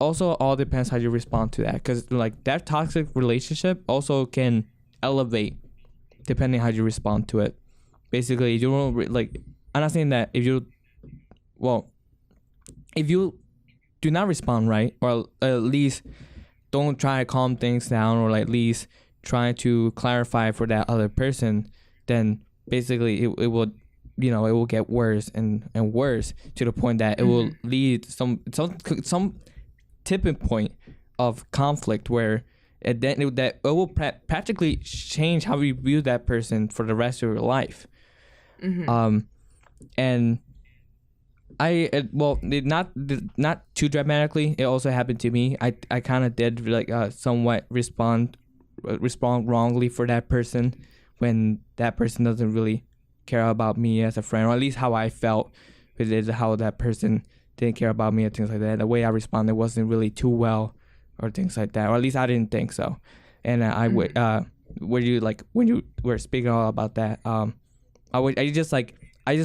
also all depends how you respond to that, because like that toxic relationship also can elevate depending how you respond to it. Basically, you don't like. I'm not saying that well, if you do not respond right, or at least don't try to calm things down, or like at least try to clarify for that other person, then basically it will, it will get worse and worse, to the point that it will lead some tipping point of conflict, where that it will practically change how you view that person for the rest of your life. And not too dramatically. It also happened to me. I kind of did like somewhat respond wrongly for that person, when that person doesn't really care about me as a friend, or at least how I felt with it, how that person didn't care about me, or things like that. The way I responded wasn't really too well, or things like that, or at least I didn't think so. And when you were speaking all about that, I just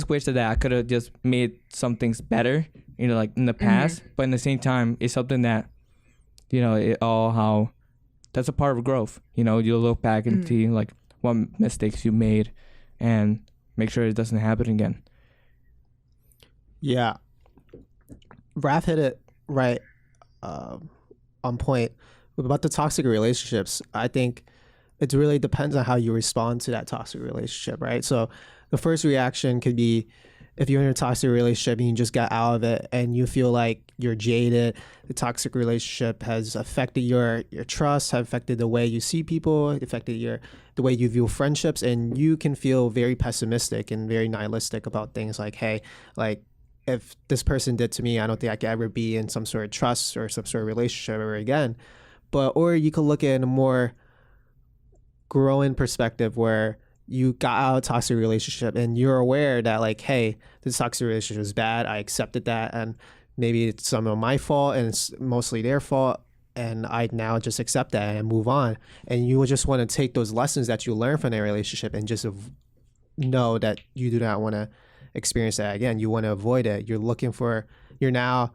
wish that I could have just made some things better, like in the past. But in the same time, it's something that, that's a part of growth. You look back and see like what mistakes you made, and make sure it doesn't happen again. Yeah. Raph hit it right on point about the toxic relationships. I think it really depends on how you respond to that toxic relationship, right? So the first reaction could be, if you're in a toxic relationship and you just got out of it and you feel like you're jaded, the toxic relationship has affected your trust, have affected the way you see people, affected the way you view friendships, and you can feel very pessimistic and very nihilistic about things like, hey, like, if this person did to me, I don't think I could ever be in some sort of trust or some sort of relationship ever again. Or you could look at it in a more growing perspective, where you got out of a toxic relationship and you're aware that like, hey, this toxic relationship is bad. I accepted that, and maybe it's some of my fault and it's mostly their fault, and I now just accept that and move on. And you would just want to take those lessons that you learn from that relationship and just know that you do not want to experience that again. You want to avoid it. You're now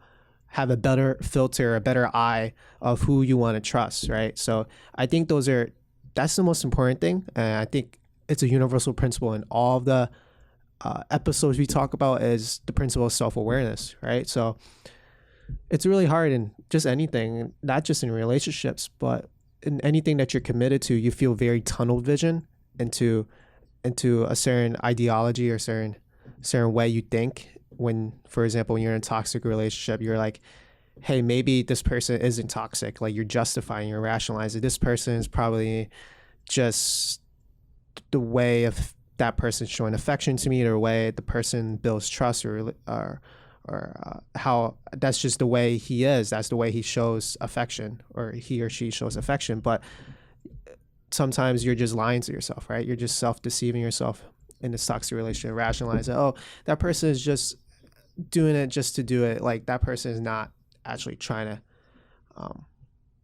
have a better filter, a better eye of who you want to trust, right? So I think that's the most important thing. And I think it's a universal principle in all of the episodes we talk about, is the principle of self-awareness, right? So it's really hard in just anything, not just in relationships, but in anything that you're committed to. You feel very tunnel vision into a certain ideology or certain way you think. When, for example, when you're in a toxic relationship, you're like, hey, maybe this person isn't toxic. Like, you're justifying, you're rationalizing. This person is probably just the way of that person showing affection to me, or the way the person builds trust, or how that's just the way he is. That's the way he shows affection, or he or she shows affection. But sometimes you're just lying to yourself, right? You're just self-deceiving yourself in this toxic relationship, rationalizing, oh, that person is just doing it just to do it. Like, that person is not actually trying to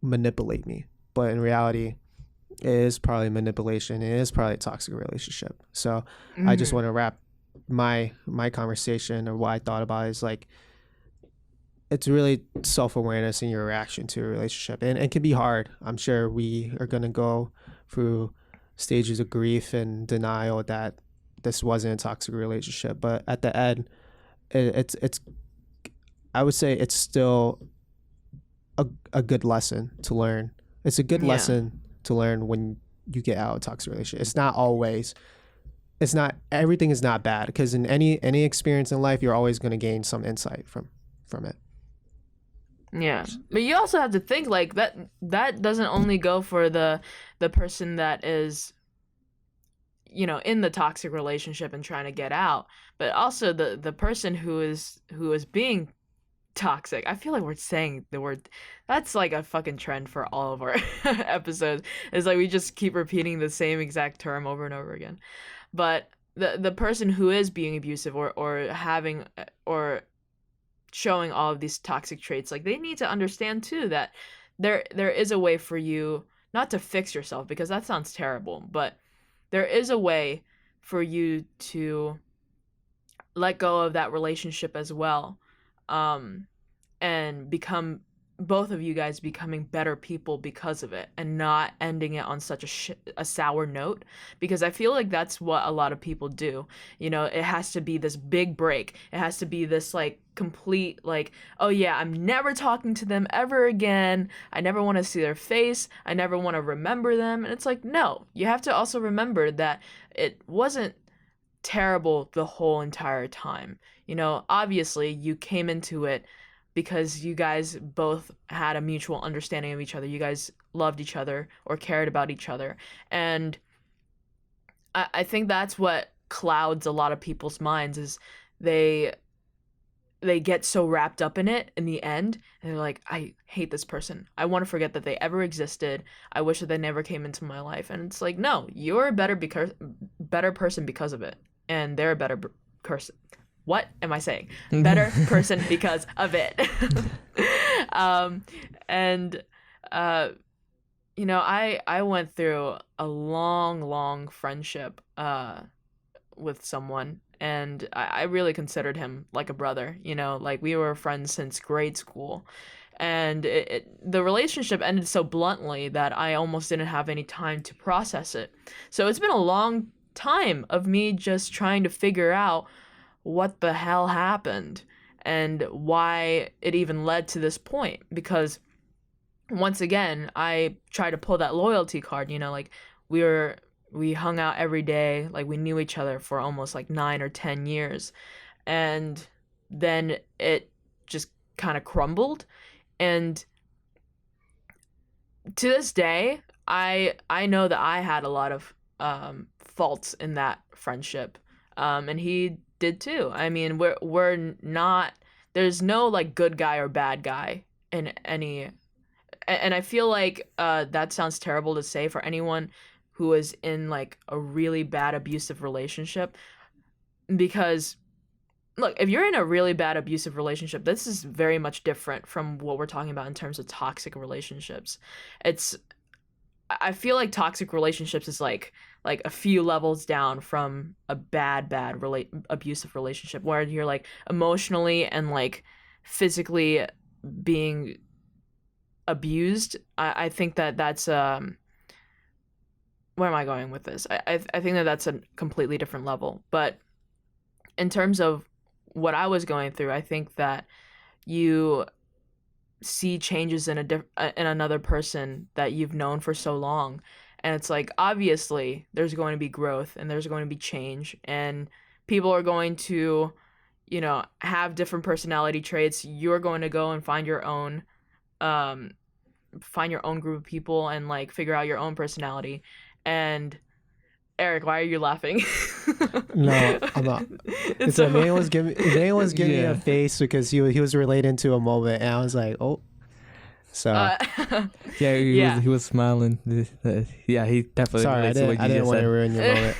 manipulate me. But in reality, it is probably manipulation. It is probably a toxic relationship. So I just want to wrap my conversation, or what I thought about, is like, it's really self-awareness in your reaction to a relationship. And it can be hard. I'm sure we are going to go through stages of grief and denial that this wasn't a toxic relationship. But at the end, it's I would say it's still a good lesson to learn. It's a good lesson to learn when you get out of a toxic relationship. It's not everything is not bad, because in any experience in life, you're always going to gain some insight from it. Yeah, but you also have to think like that doesn't only go for the person that is, in the toxic relationship and trying to get out, but also the person who is being toxic. I feel like we're saying the word, that's like a fucking trend for all of our episodes. It's like we just keep repeating the same exact term over and over again. But the person who is being abusive or having or showing all of these toxic traits, like, they need to understand too that there is a way for you not to fix yourself, because that sounds terrible, but there is a way for you to let go of that relationship as well, and become both of you guys becoming better people because of it, and not ending it on such a sour note, because I feel like that's what a lot of people do. You know, it has to be this big break. It has to be this like complete like, oh yeah, I'm never talking to them ever again. I never want to see their face. I never want to remember them. And it's like, no, you have to also remember that it wasn't terrible the whole entire time. You know, obviously you came into it because you guys both had a mutual understanding of each other. You guys loved each other or cared about each other. And I think that's what clouds a lot of people's minds, is they get so wrapped up in it in the end, and they're like, I hate this person. I want to forget that they ever existed. I wish that they never came into my life. And it's like, no, you're a better person because of it. And they're a better person. What am I saying? Better person because of it. You know, I went through a long friendship with someone, and I really considered him like a brother. You know, like we were friends since grade school. And the relationship ended so bluntly that I almost didn't have any time to process it. So it's been a long time of me just trying to figure out what the hell happened and why it even led to this point. Because once again, I tried to pull that loyalty card, you know, like we hung out every day, like we knew each other for almost like 9 or 10 years. And then it just kind of crumbled. And to this day, I know that I had a lot of faults in that friendship. And he did too. I mean, we're not, there's no like good guy or bad guy in any, and I feel like that sounds terrible to say for anyone who is in like a really bad abusive relationship, because look, if you're in a really bad abusive relationship, this is very much different from what we're talking about in terms of toxic relationships. I feel like toxic relationships is like a few levels down from a bad abusive relationship, where you're like emotionally and like physically being abused. I think that's where am I going with this? I think that that's a completely different level. But in terms of what I was going through, I think that you see changes in in another person that you've known for so long, and it's like, obviously there's going to be growth and there's going to be change, and people are going to, you know, have different personality traits. You're going to go and find your own group of people and like figure out your own personality. And Eric, why are you laughing? No, I'm not. It's so Nate was giving me a face because he was relating to a moment, and I was like, oh. So he was smiling. Yeah, he definitely. Sorry, I didn't want to ruin your moment.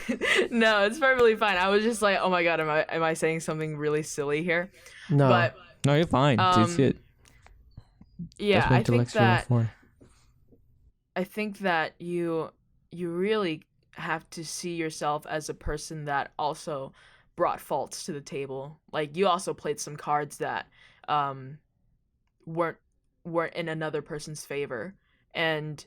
No, it's perfectly fine. I was just like, oh my god, am I saying something really silly here? No, but no, you're fine. Yeah, I think that you really have to see yourself as a person that also brought faults to the table. Like, you also played some cards that weren't in another person's favor. And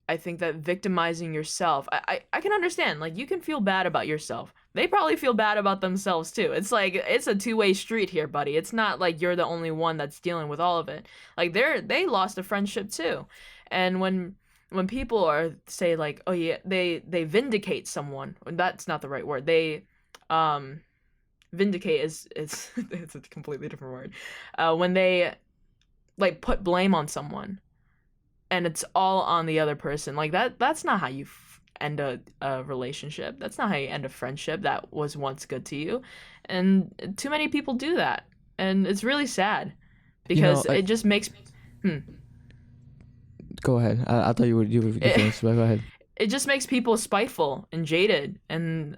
I think that victimizing yourself, I can understand, like, you can feel bad about yourself. They probably feel bad about themselves too. It's like, it's a two-way street here, buddy. It's not like you're the only one that's dealing with all of it. Like, they lost a friendship too. And when people are say like, oh yeah, they vindicate someone, that's not the right word. They vindicate is it's a completely different word. When they like put blame on someone and it's all on the other person, like that's not how you end a relationship. That's not how you end a friendship that was once good to you. And too many people do that, and it's really sad because it just makes Go ahead. I thought you were finished, but go ahead. It just makes people spiteful and jaded, and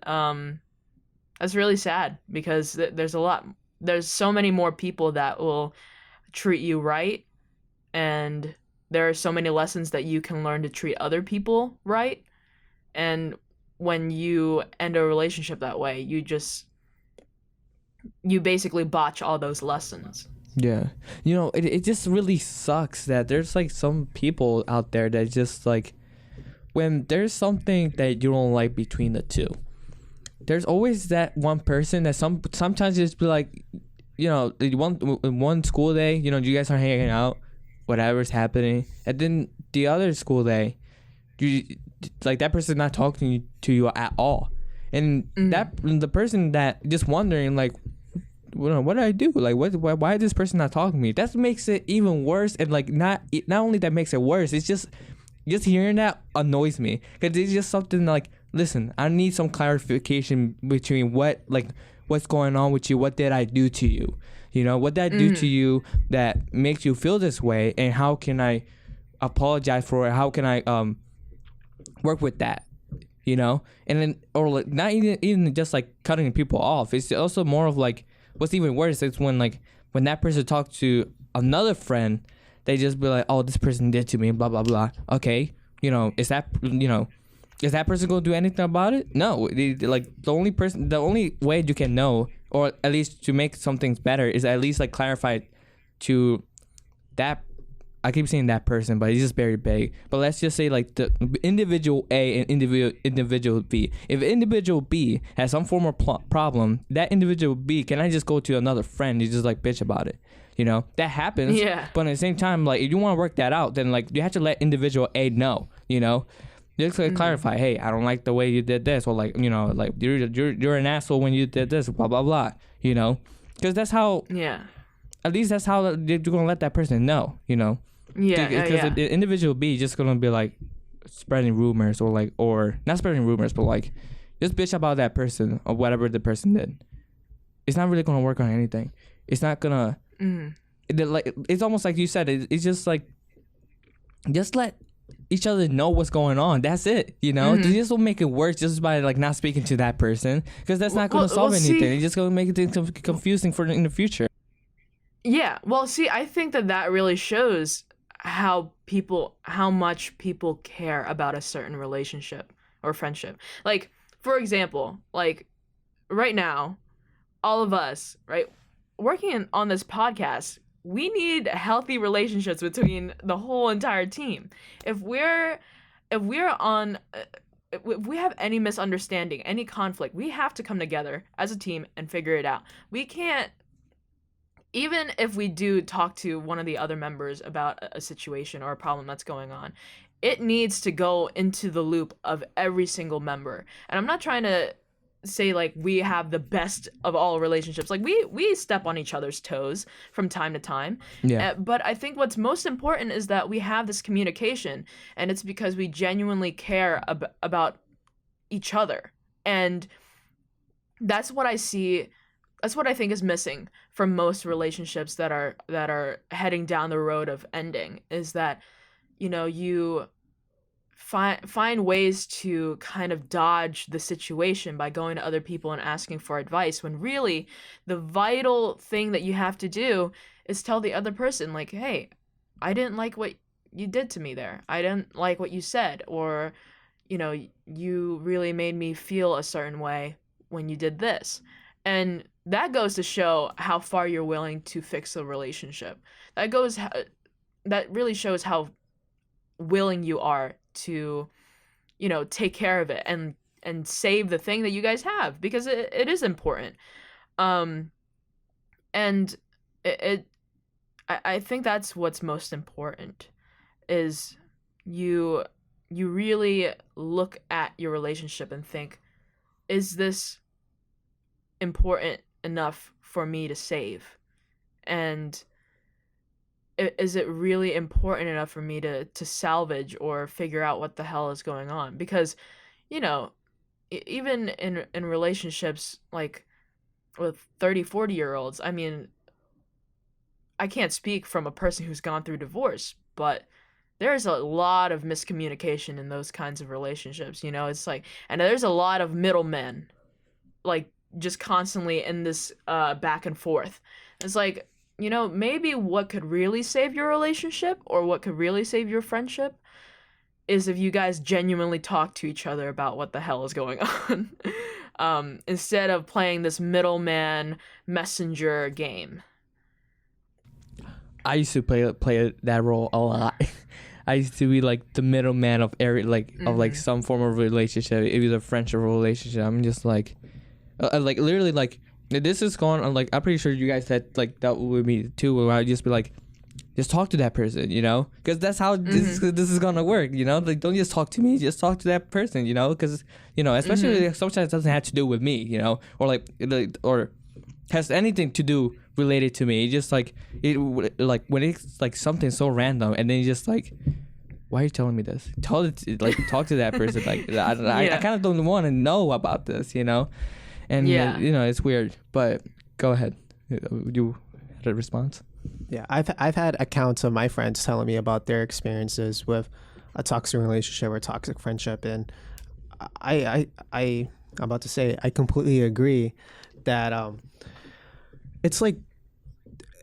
that's really sad because there's so many more people that will treat you right, and there are so many lessons that you can learn to treat other people right. And when you end a relationship that way, you basically botch all those lessons. Yeah. You know, it just really sucks that there's like some people out there that just like when there's something that you don't like between the two, there's always that one person that sometimes just be like, you know, one school day, you know, you guys are hanging out, whatever's happening, and then the other school day, you like that person not talking to you at all, and that the person that just wondering like, well, what did I do? Like, why is this person not talking to me? That makes it even worse, and like not only that makes it worse, it's just hearing that annoys me because it's just something like, listen, I need some clarification between what's going on with you. What did I do to you? You know, what did I do to you that makes you feel this way, and how can I apologize for it? How can I work with that? You know, and then or like not even just like cutting people off. It's also more of like what's even worse is when that person talks to another friend, they just be like, oh, this person did to me, blah blah blah. Okay, you know, is that person gonna do anything about it? No. The only way you can know, or at least to make some things better, is at least like clarify to that. I keep saying that person, but it's just very vague. But let's just say like the individual A and individual B. If individual B has some form of problem, that individual B can I just go to another friend and just like bitch about it. You know, that happens. Yeah. But at the same time, like if you want to work that out, then like you have to let individual A know. You know. Just like clarify, hey, I don't like the way you did this, or like, you know, like you're an asshole when you did this, blah blah blah, you know, because that's how. Yeah. At least that's how you're gonna let that person know, you know. Yeah. Because the individual B just gonna be like spreading rumors, or not spreading rumors, but like just bitch about that person or whatever the person did. It's not really gonna work on anything. It's not gonna. It's almost like you said. It's just like, just let each other know what's going on. That's it. You know, you just will make it worse just by like not speaking to that person, because that's not going to solve anything. It's just going to make things confusing in the future. Yeah. Well, see, I think that really shows how much people care about a certain relationship or friendship. Like, for example, like right now, all of us, right, working on this podcast, we need healthy relationships between the whole entire team. If we have any misunderstanding, any conflict, we have to come together as a team and figure it out. We can't, even if we do talk to one of the other members about a situation or a problem that's going on, it needs to go into the loop of every single member. And I'm not trying to say like we have the best of all relationships. Like we step on each other's toes from time to time. Yeah. But I think what's most important is that we have this communication, and it's because we genuinely care about each other. And that's what I see. That's what I think is missing from most relationships that are heading down the road of ending, is that, you know, you find ways to kind of dodge the situation by going to other people and asking for advice, when really the vital thing that you have to do is tell the other person, like, hey, I didn't like what you did to me there. I didn't like what you said, or, you know, you really made me feel a certain way when you did this. And that goes to show how far you're willing to fix a relationship. That really shows how willing you are to, you know, take care of it and save the thing that you guys have, because it is important. And I think that's what's most important, is you really look at your relationship and think, is this important enough for me to save? And is it really important enough for me to salvage or figure out what the hell is going on? Because, you know, even in relationships like with 30-40-year-olds, I mean, I can't speak from a person who's gone through divorce, but there's a lot of miscommunication in those kinds of relationships. You know, it's like, and there's a lot of middlemen, like, just constantly in this back and forth. It's like, you know, maybe what could really save your relationship, or what could really save your friendship, is if you guys genuinely talk to each other about what the hell is going on, instead of playing this middleman messenger game. I used to play that role a lot. I used to be like the middleman of every of like some form of relationship. It was a friendship relationship. I'm just like literally like this is going on. Like I'm pretty sure you guys said like that with me too. Where I'd just be like, just talk to that person, you know, because that's how this is gonna work, you know. Like don't just talk to me, just talk to that person, you know, because you know, especially like, sometimes it doesn't have to do with me, you know, or like or has anything to do related to me. It's just like like when it's like something so random, and then you just like, why are you telling me this? Talk to that person. Like I kind of don't want to know about this, you know, and you know it's weird. But go ahead, you had a response. Yeah, I've had accounts of my friends telling me about their experiences with a toxic relationship or toxic friendship, and I'm about to say I completely agree that it's like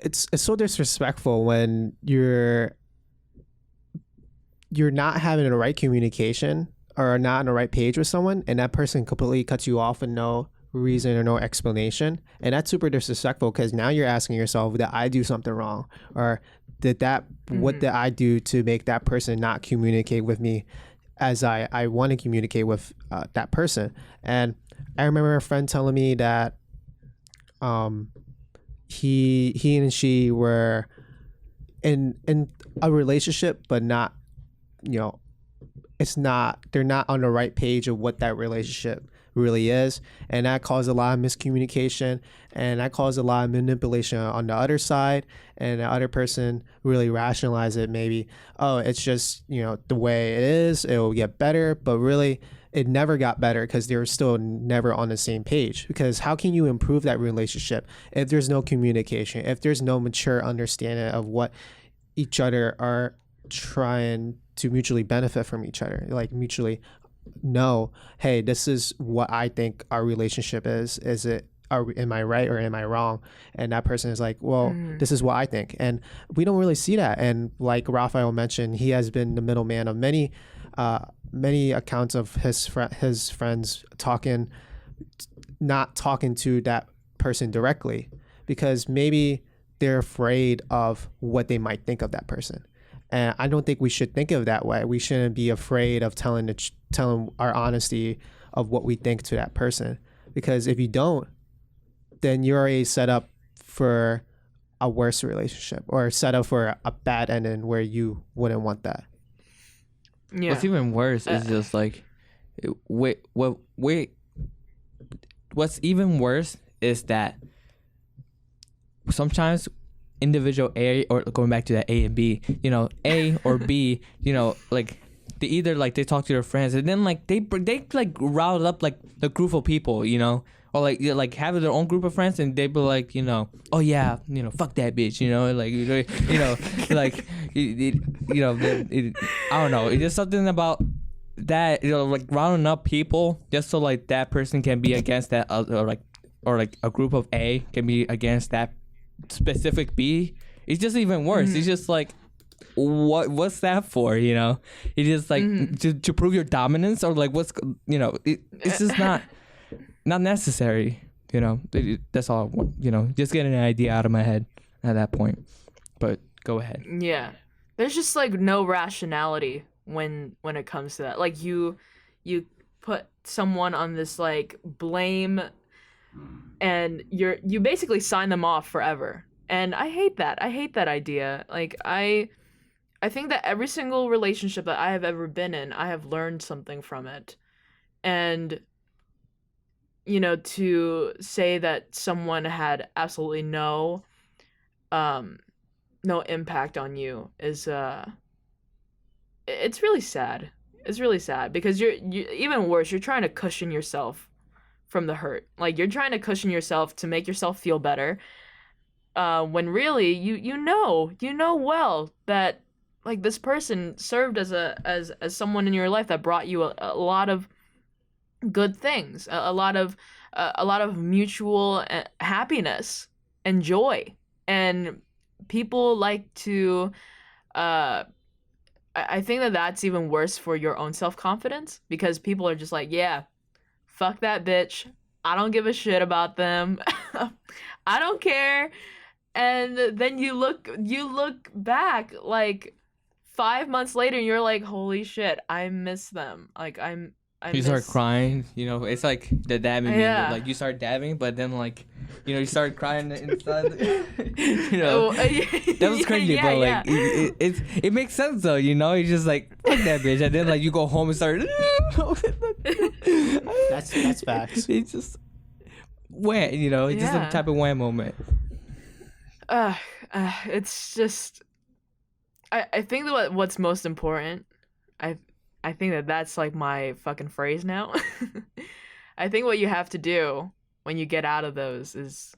it's so disrespectful when you're not having the right communication or not on the right page with someone, and that person completely cuts you off and no reason or no explanation, and that's super disrespectful because now you're asking yourself, did I do something wrong, or what did I do to make that person not communicate with me as I want to communicate with that person. And I remember a friend telling me that he and she were in a relationship, but not, you know, they're not on the right page of what that relationship really is, and that caused a lot of miscommunication, and that caused a lot of manipulation on the other side, and the other person really rationalized it, maybe, oh, it's just, you know, the way it is, it will get better, but really it never got better because they were still never on the same page. Because how can you improve that relationship if there's no communication, if there's no mature understanding of what each other are trying to mutually benefit from each other, like mutually know, hey, this is what I think our relationship is it, am I right or am I wrong? And that person is like, well, this is what I think. And we don't really see that. And like Rafael mentioned, he has been the middleman of many accounts of his friends not talking to that person directly, because maybe they're afraid of what they might think of that person. And I don't think we should think of that way. We shouldn't be afraid of telling our honesty of what we think to that person, because if you don't, then you're already set up for a worse relationship, or set up for a bad ending where you wouldn't want that. Yeah. What's even worse is just like, what's even worse is that sometimes individual A, or going back to that A and B, you know, A or B, you know, like they either like they talk to their friends, and then like they like riled up like the group of people, you know, or like have their own group of friends, and they be like, you know, oh yeah, you know, fuck that bitch, you know, like you know, like I don't know, it's just something about that, you know, like rounding up people just so like that person can be against that or like a group of A can be against that specific B. It's just even worse. It's just like, what's that for, you know? It's just like to prove your dominance, or like what's, you know, it's just not necessary, you know. That's all I want, you know, just getting an idea out of my head at that point. But go ahead. Yeah, there's just like no rationality when it comes to that. Like you put someone on this like blame, and you basically sign them off forever. And I hate that. I hate that idea. Like I think that every single relationship that I have ever been in, I have learned something from it. And you know, to say that someone had absolutely no impact on you is it's really sad. It's really sad, because you even worse, you're trying to cushion yourself from the hurt. Like you're trying to cushion yourself to make yourself feel better, when really you know well that like this person served as someone in your life that brought you a lot of good things, a lot of mutual happiness and joy. And people like to I think that that's even worse for your own self-confidence, because people are just like, yeah, fuck that bitch, I don't give a shit about them. I don't care. and then you look back like 5 months later and you're like, holy shit, I miss them. Like I You start miss. crying, you know. It's like the dabbing meme. Yeah. Like you start dabbing, but then like, you know, you start crying inside. You know, Oh, that was crazy, yeah, bro. yeah. Like it makes sense though. You know, you just like fuck that bitch, and then like you go home and start. That's facts. It's just wham, you know. It's just a Yeah. type of wham moment. uh, it's just I think that what's most important, I think that that's like my fucking phrase now. I think what you have to do when you get out of those is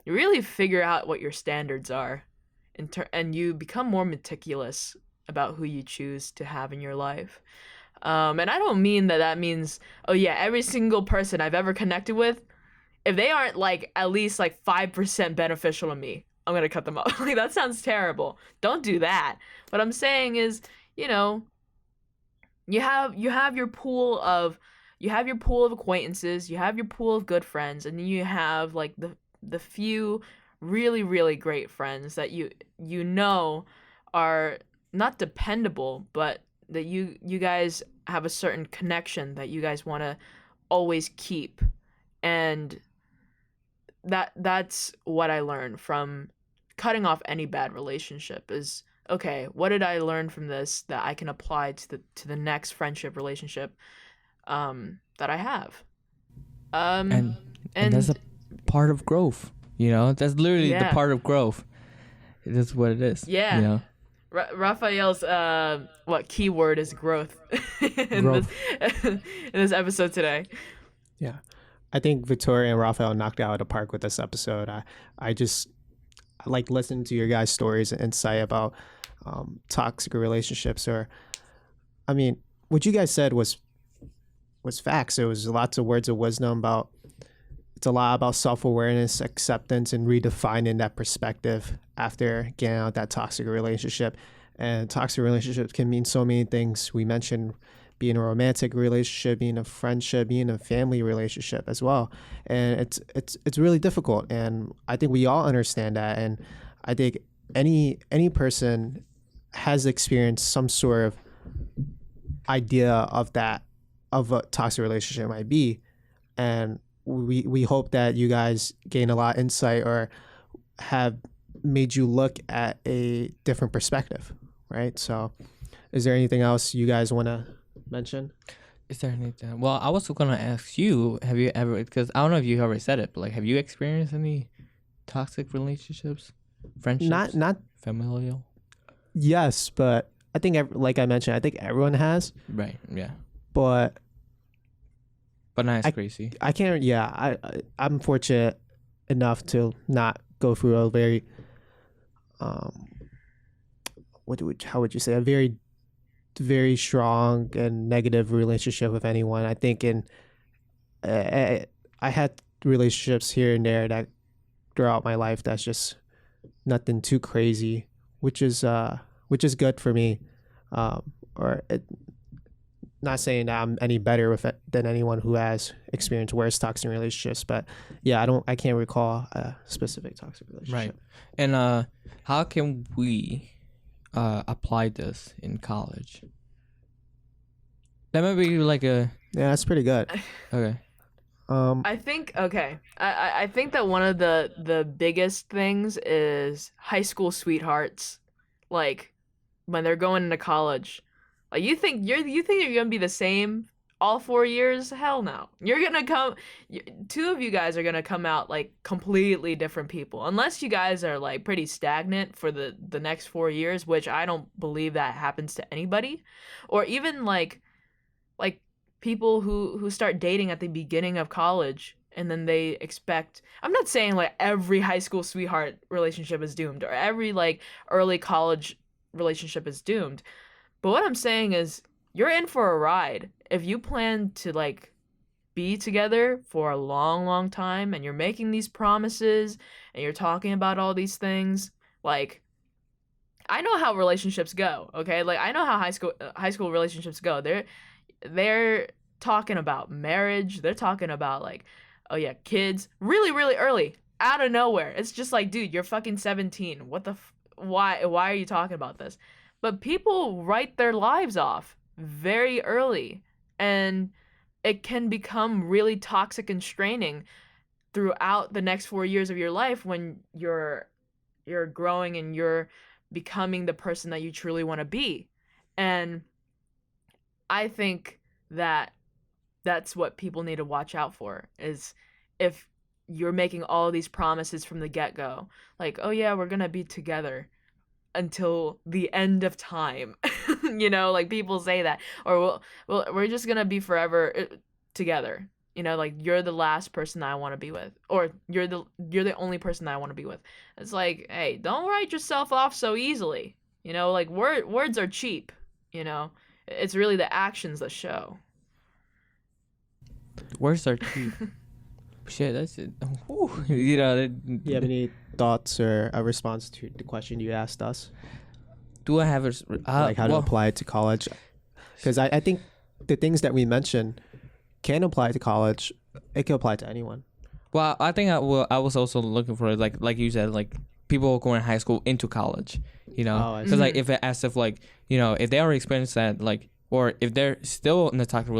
you really figure out what your standards are, and you become more meticulous about who you choose to have in your life. And I don't mean that means, oh yeah, every single person I've ever connected with, if they aren't like at least like 5% beneficial to me, I'm gonna cut them off. Like that sounds terrible. Don't do that. What I'm saying is, you know, you have your pool of acquaintances, you have your pool of good friends, and then you have like the few really really great friends that you know are not dependable, but that you guys have a certain connection that you guys want to always keep. And that's what I learned from cutting off any bad relationship is, okay, what did I learn from this that I can apply to the next friendship relationship that I have. And And that's a part of growth. You know, that's literally the Yeah. part of growth. It is what it is. Yeah. You know. Raphael's what keyword is growth in Growth. this in this episode today. Yeah. I think Victoria and Rafael knocked it out of the park with this episode. I like listening to your guys' stories and insight about toxic relationships. Or, I mean, what you guys said was facts. It was lots of words of wisdom about. It's a lot about self-awareness, acceptance, and redefining that perspective after getting out of that toxic relationship. And toxic relationships can mean so many things. We mentioned being a romantic relationship, being a friendship, being a family relationship as well. And it's really difficult. And I think we all understand that. And I think any person has experienced some sort of idea of a toxic relationship might be. And we hope that you guys gain a lot of insight or have made you look at a different perspective, right? So is there anything else you guys want to mention? Is there anything? Well, I was gonna ask you, have you ever? Because I don't know if you already said it, but like, have you experienced any toxic relationships, friendships, Not familial? yes, but I think like I mentioned, I think everyone has, Right. Yeah. but But not as crazy. I can't. Yeah, I'm fortunate enough to not go through a very how would you say, a very very strong and negative relationship with anyone. I think I had relationships here and there that throughout my life that's just nothing too crazy, which is good for me. Not saying that I'm any better with it than anyone who has experienced worse toxic relationships, but yeah, I can't recall a specific toxic relationship. Right. And how can we apply this in college? That might be like a Yeah, that's pretty good. okay. I think okay. I think that one of the biggest things is high school sweethearts, like when they're going into college. Like you think you're gonna be the same all 4 years? Hell no. You're gonna two of you guys are gonna come out like completely different people, unless you guys are like pretty stagnant for the next 4 years, which I don't believe that happens to anybody, or even like people who start dating at the beginning of college and then they expect. I'm not saying like every high school sweetheart relationship is doomed or every like early college relationship is doomed. But what I'm saying is you're in for a ride. If you plan to like be together for a long, long time and you're making these promises and you're talking about all these things, like I know how relationships go, okay? Like I know how high school relationships go. They're talking about marriage. They're talking about like, oh yeah, kids really, really early. out of nowhere. It's just like, dude, you're fucking 17. What the why are you talking about this? But people write their lives off very early, and it can become really toxic and straining throughout the next 4 years of your life when you're growing and you're becoming the person that you truly want to be. And I think that that's what people need to watch out for, is if you're making all these promises from the get-go, like, oh yeah, we're gonna be together until the end of time. Like people say that, or we're just gonna be forever together. Like, you're the last person that I want to be with, or you're the only person that I want to be with. It's like, hey, don't write yourself off so easily. Like, words are cheap. It's really the actions that show. Words are cheap. Shit, that's it. You have any thoughts or a response to the question you asked us? Do I have a Like how to apply it to college? Because I think the things that we mentioned can apply to college. It can apply to anyone. Well, I think I was also looking for, like you said, like people going to high school into college, because like if it as if like if they already experienced that, like, or if they're still in a toxic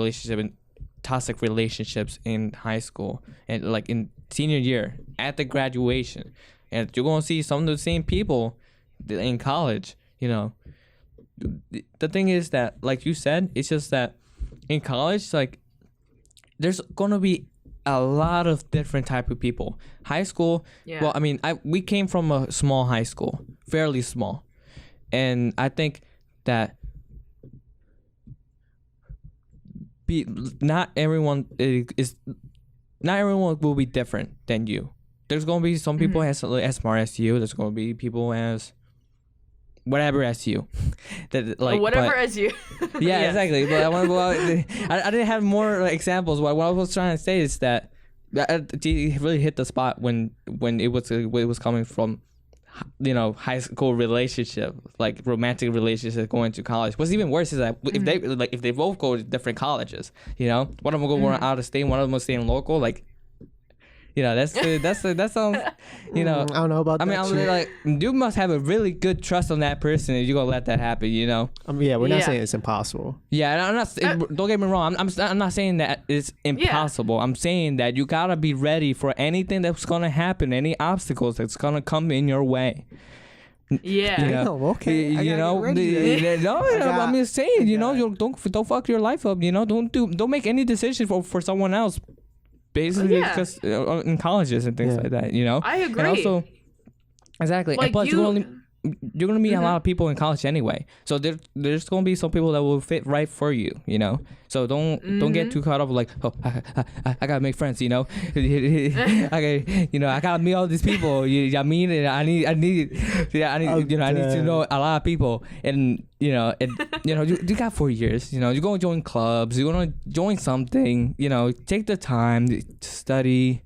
relationships in high school and like in senior year at the graduation, and you're gonna see some of the same people in college. The thing is that, like you said, it's just that in college, like, there's gonna be a lot of different type of people. High school, Yeah. well, I mean, we came from a small high school, fairly small, and I think that not everyone will be different than you. There's gonna be some people as smart as you. There's gonna be people as whatever as you. That like whatever but, as you. yeah, Yes. exactly. But I didn't have more examples. What I was trying to say is that he really hit the spot when it was coming from, high school relationship, like romantic relationship going to college. What's even worse is that if they both go to different colleges, one of them go out of state, one of them will stay in local, like. That sounds. I don't know about I mean, that. I'm really, like, you must have a really good trust on that person if you're gonna let that happen. Yeah, we're not Yeah. saying it's impossible. Yeah, and I'm not. Don't get me wrong. I'm not saying that it's impossible. I'm saying that you gotta be ready for anything that's gonna happen, any obstacles that's gonna come in your way. Yeah. Damn, okay. I gotta get ready then. I'm just saying. You don't fuck your life up. Don't make any decision for someone else. Basically, Yeah. because in colleges and things like that, I agree. And also, exactly. Like, and plus, you're gonna meet a lot of people in college anyway. So there's gonna be some people that will fit right for you. So don't get too caught up like, oh, I gotta make friends. I gotta meet all these people. I mean, I need I need to know a lot of people. And you got 4 years. You're gonna join clubs. You're gonna join something. Take the time to study,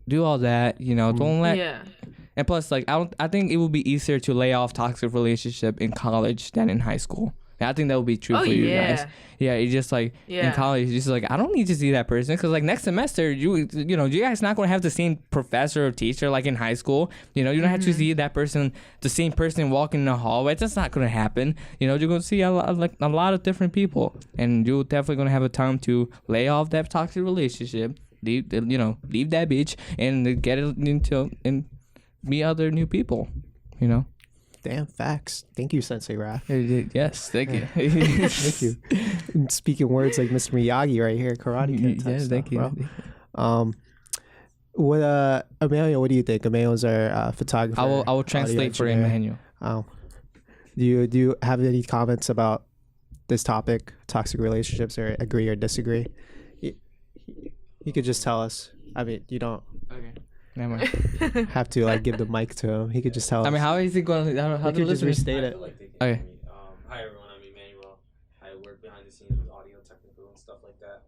do all that. Don't let. Yeah. And plus, like, I think it would be easier to lay off toxic relationship in college than in high school. And I think that would be true for you guys. Yeah, it's just like in college, it's just like, I don't need to see that person because like next semester, you guys not going to have the same professor or teacher like in high school. You don't have to see that person, the same person walking in the hallway. That's not going to happen. You're going to see a lot of different people, and you're definitely going to have a time to lay off that toxic relationship, leave that bitch, and get it into and meet other new people. Damn, facts. Thank you, Sensei Raph. Yes, thank you. Thank you. And speaking words like Mr. Miyagi right here, Karate Kid type Yeah, stuff, thank you. bro. What Emmanuel, what do you think? Emmanuel's our photographer. I will translate for Emmanuel. Do you have any comments about this topic, toxic relationships, or agree or disagree? You could just tell us. I mean, you don't Okay. Never mind. have to like give the mic to him. He could just tell us. I mean, how is he going? How He to could just listen? restate it. Okay. Hi everyone, I'm Emmanuel. I work behind the scenes with audio, technical, and stuff like that.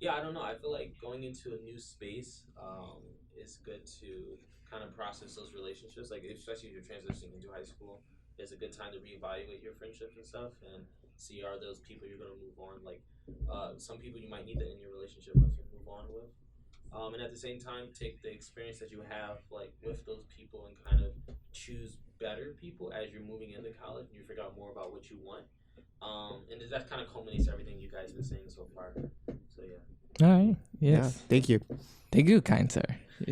Yeah, I don't know. I feel like going into a new space is good to kind of process those relationships. Like, especially if you're transitioning into high school, it's a good time to reevaluate your friendships and stuff and see, are those people you're gonna move on. Like, some people you might need that in your relationship with and move on with. And at the same time, take the experience that you have like with those people and kind of choose better people as you're moving into college and you figure out more about what you want. And that kind of culminates everything you guys have been saying so far. So yeah. All right. Yeah. Yes. Thank you. Thank you, kind sir. I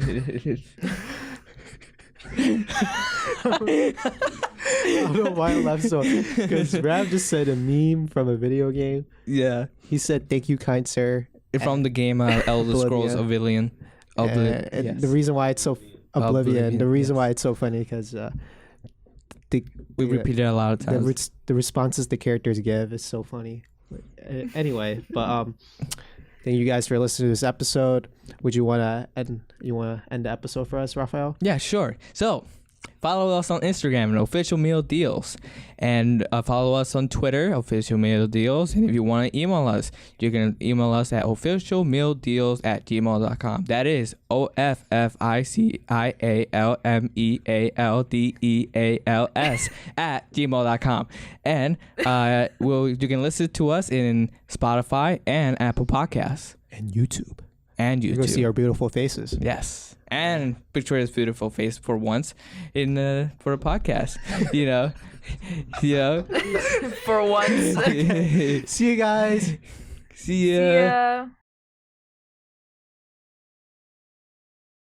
don't know why I laughed so. Because Rav just said a meme from a video game. Yeah. He said, "Thank you, kind sir." From the game Elder Scrolls Oblivion. And Yes. the reason why it's so Oblivion. The reason why it's so funny because we repeated it a lot of times. the responses the characters give is so funny. Anyway, but thank you guys for listening to this episode. Would you want to end the episode for us, Rafael? Yeah, sure. So, follow us on Instagram at Official Meal Deals, and follow us on Twitter, Official Meal Deals. And if you want to email us, you can email us at officialmealdeals@gmail.com. That is OFFICIALMEALDEALS @gmail.com. And you can listen to us in Spotify and Apple Podcasts And YouTube. and You go see YouTube. our beautiful faces. Yes. And Victoria's beautiful face for once for a podcast, you know. For once. See you guys. See ya. Yeah.